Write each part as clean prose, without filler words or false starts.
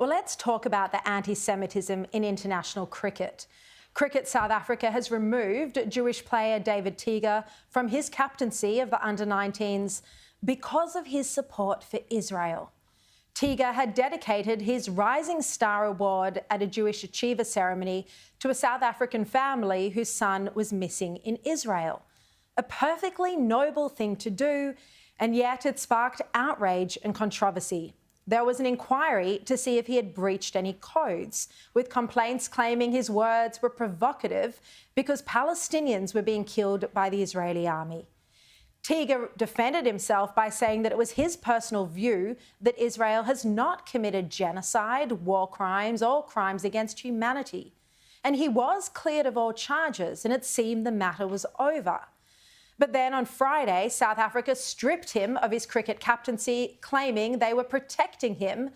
Well, let's talk about the anti-Semitism in international cricket. Cricket South Africa has removed Jewish player David Teeger from his captaincy of the under-19s because of his support for Israel. Teeger had dedicated his Rising Star Award at a Jewish Achiever ceremony to a South African family whose son was missing in Israel. A perfectly noble thing to do, and yet it sparked outrage and controversy. There was an inquiry to see if he had breached any codes, with complaints claiming his words were provocative because Palestinians were being killed by the Israeli army. Teeger defended himself by saying that it was his personal view that Israel has not committed genocide, war crimes, or crimes against humanity. And he was cleared of all charges, and it seemed the matter was over. But then on Friday, South Africa stripped him of his cricket captaincy, claiming they were protecting him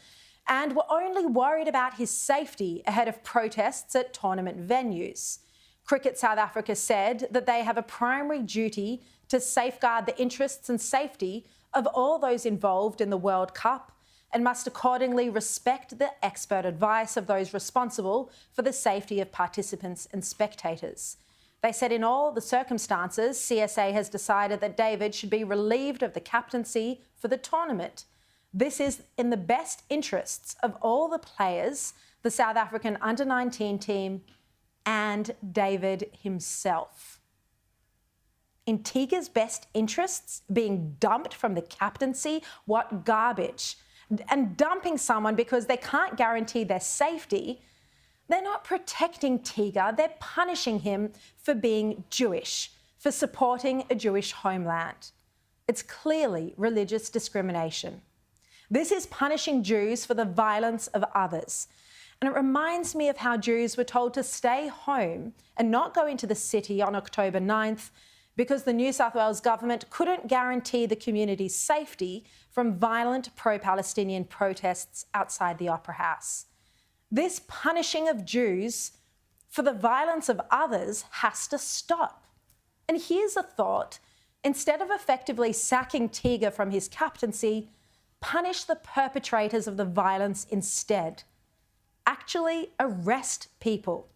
and were only worried about his safety ahead of protests at tournament venues. Cricket South Africa said that they have a primary duty to safeguard the interests and safety of all those involved in the World Cup and must accordingly respect the expert advice of those responsible for the safety of participants and spectators. They said in all the circumstances, CSA has decided that David should be relieved of the captaincy for the tournament. This is in the best interests of all the players, the South African under-19 team, and David himself. In Teeger's best interests, being dumped from the captaincy? What garbage. And dumping someone because they can't guarantee their safety. They're not protecting Teeger, they're punishing him for being Jewish, for supporting a Jewish homeland. It's clearly religious discrimination. This is punishing Jews for the violence of others. And it reminds me of how Jews were told to stay home and not go into the city on October 9th because the New South Wales government couldn't guarantee the community's safety from violent pro-Palestinian protests outside the Opera House. This punishing of Jews for the violence of others has to stop. And here's a thought. Instead of effectively sacking Teeger from his captaincy, punish the perpetrators of the violence instead. Actually arrest people.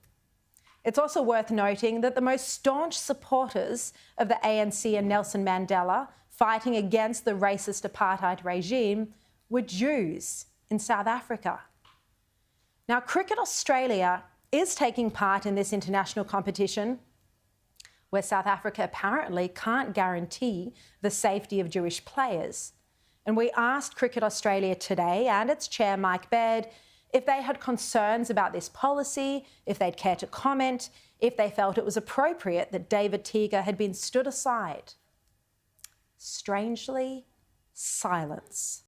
It's also worth noting that the most staunch supporters of the ANC and Nelson Mandela fighting against the racist apartheid regime were Jews in South Africa. Now, Cricket Australia is taking part in this international competition where South Africa apparently can't guarantee the safety of Jewish players. And we asked Cricket Australia today and its chair, Mike Baird, if they had concerns about this policy, if they'd care to comment, if they felt it was appropriate that David Teeger had been stood aside. Strangely, silence.